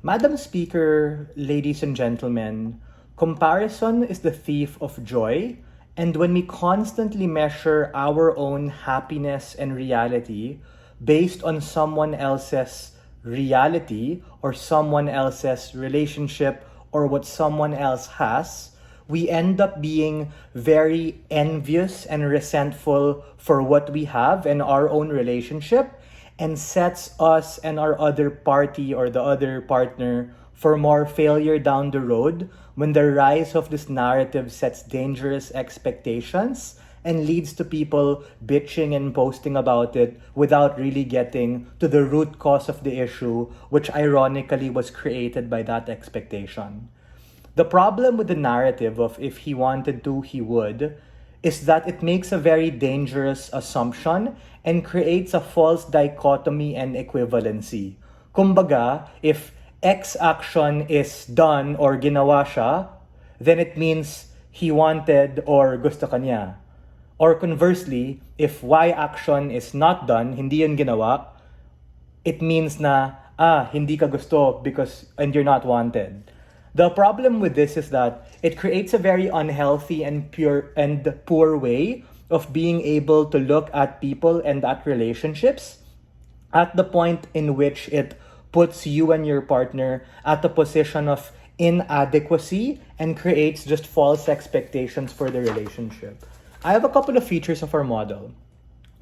Madam Speaker, ladies and gentlemen, comparison is the thief of joy, and when we constantly measure our own happiness and reality based on someone else's reality or someone else's relationship or what someone else has, we end up being very envious and resentful for what we have in our own relationship and sets us and our other party or the other partner for more failure down the road when the rise of this narrative sets dangerous expectations and leads to people bitching and posting about it without really getting to the root cause of the issue, which ironically was created by that expectation. The problem with the narrative of if he wanted to, he would, is that it makes a very dangerous assumption and creates a false dichotomy and equivalency. Kumbaga, if X action is done or ginawa siya, then it means he wanted or gusto kanya. Or conversely, if Y action is not done, hindi yun ginawa, it means na, hindi ka gusto because, and you're not wanted. The problem with this is that it creates a very unhealthy and poor way of being able to look at people and at relationships at the point in which it puts you and your partner at a position of inadequacy and creates just false expectations for the relationship. I have a couple of features of our model.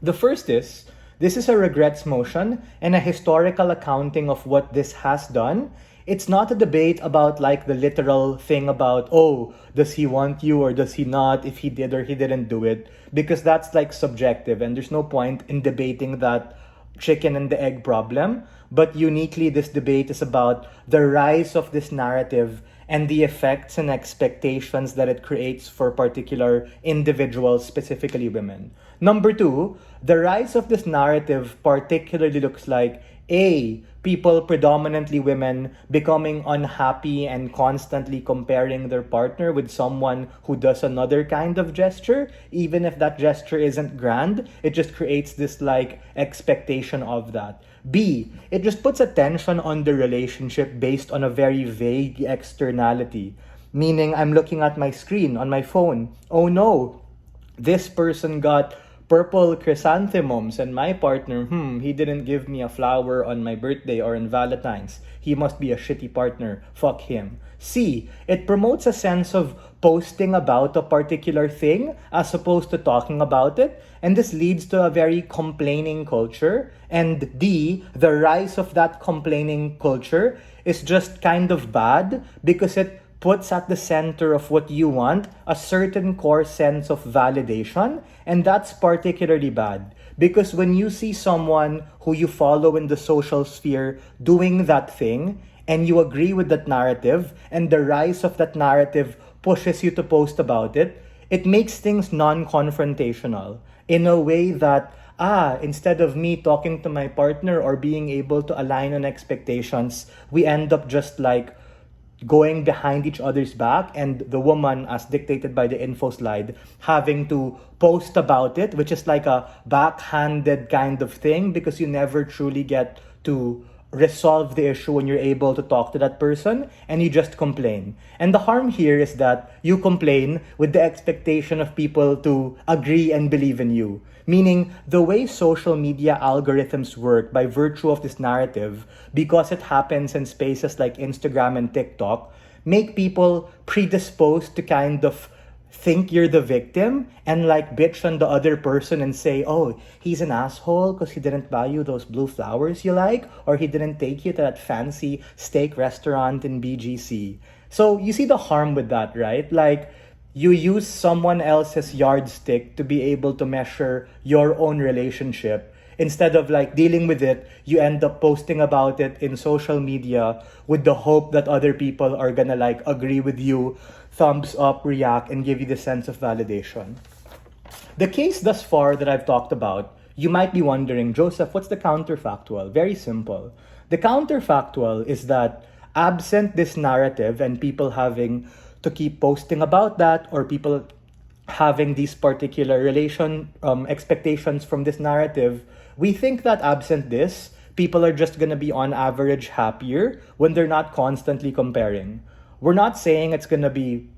The first is, this is a regrets motion and a historical accounting of what this has done. It's not a debate about like the literal thing about, oh, does he want you or does he not, if he did or he didn't do it, because that's like subjective and there's no point in debating that chicken and the egg problem. But uniquely, this debate is about the rise of this narrative and the effects and expectations that it creates for particular individuals, specifically women. Number two, the rise of this narrative particularly looks like people, predominantly women, becoming unhappy and constantly comparing their partner with someone who does another kind of gesture, even if that gesture isn't grand, it just creates this like expectation of that. B, it just puts attention on the relationship based on a very vague externality. Meaning, I'm looking at my screen on my phone. Oh no, this person got purple chrysanthemums and my partner, he didn't give me a flower on my birthday or on Valentine's. He must be a shitty partner. Fuck him. C, it promotes a sense of posting about a particular thing as opposed to talking about it. And this leads to a very complaining culture. And D, the rise of that complaining culture is just kind of bad because it puts at the center of what you want a certain core sense of validation, and that's particularly bad because when you see someone who you follow in the social sphere doing that thing and you agree with that narrative and the rise of that narrative pushes you to post about it, it makes things non-confrontational in a way that instead of me talking to my partner or being able to align on expectations, we end up just like going behind each other's back, and the woman, as dictated by the info slide, having to post about it, which is like a backhanded kind of thing because you never truly get to resolve the issue when you're able to talk to that person and you just complain. And the harm here is that you complain with the expectation of people to agree and believe in you. Meaning, the way social media algorithms work by virtue of this narrative, because it happens in spaces like Instagram and TikTok, make people predisposed to kind of think you're the victim and like bitch on the other person and say, oh, he's an asshole because he didn't buy you those blue flowers you like, or he didn't take you to that fancy steak restaurant in BGC. So you see the harm with that, right? Like, you use someone else's yardstick to be able to measure your own relationship. Instead of like dealing with it, you end up posting about it in social media with the hope that other people are gonna like agree with you, thumbs up, react, and give you the sense of validation. The case thus far that I've talked about, you might be wondering, Joseph, what's the counterfactual? Very simple. The counterfactual is that absent this narrative and people having to keep posting about that, or people having these particular expectations from this narrative, we think that absent this, people are just going to be on average happier when they're not constantly comparing. We're not saying it's going to be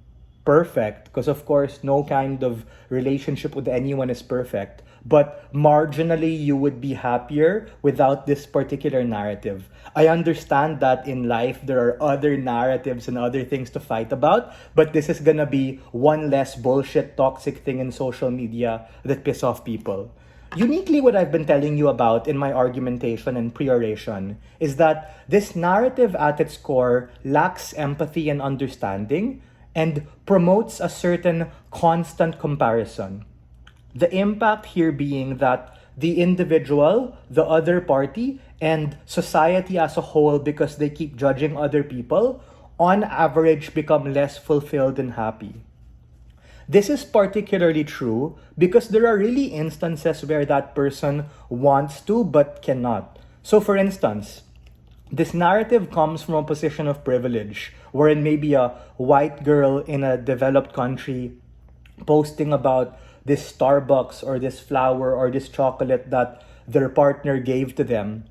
perfect, because of course no kind of relationship with anyone is perfect, but marginally you would be happier without this particular narrative. I understand that in life there are other narratives and other things to fight about, but this is gonna be one less bullshit toxic thing in social media that piss off people. Uniquely, what I've been telling you about in my argumentation and pre-oration is that this narrative at its core lacks empathy and understanding and promotes a certain constant comparison. The impact here being that the individual, the other party, and society as a whole, because they keep judging other people, on average become less fulfilled and happy. This is particularly true because there are really instances where that person wants to but cannot. So, for instance, this narrative comes from a position of privilege, wherein maybe a white girl in a developed country posting about this Starbucks or this flower or this chocolate that their partner gave to them.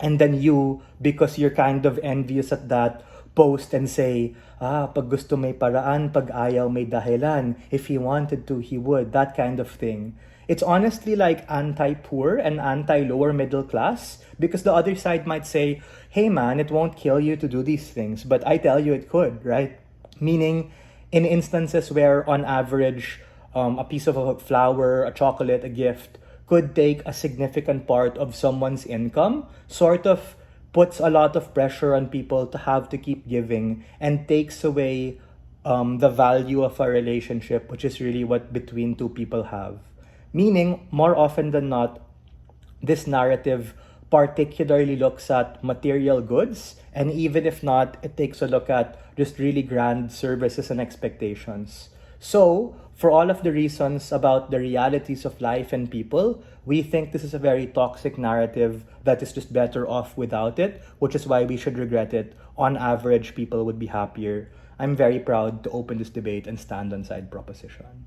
And then you, because you're kind of envious at that, post and say, pag gusto may paraan, pag ayaw may dahilan. If he wanted to, he would. That kind of thing. It's honestly like anti-poor and anti-lower middle class, because the other side might say, hey man, it won't kill you to do these things, but I tell you it could, right? Meaning, in instances where on average, a piece of a flower, a chocolate, a gift could take a significant part of someone's income, sort of puts a lot of pressure on people to have to keep giving and takes away the value of a relationship, which is really what between two people have. Meaning, more often than not, this narrative particularly looks at material goods, and even if not, it takes a look at just really grand services and expectations. So, for all of the reasons about the realities of life and people, we think this is a very toxic narrative that is just better off without it, which is why we should regret it. On average, people would be happier. I'm very proud to open this debate and stand on side proposition.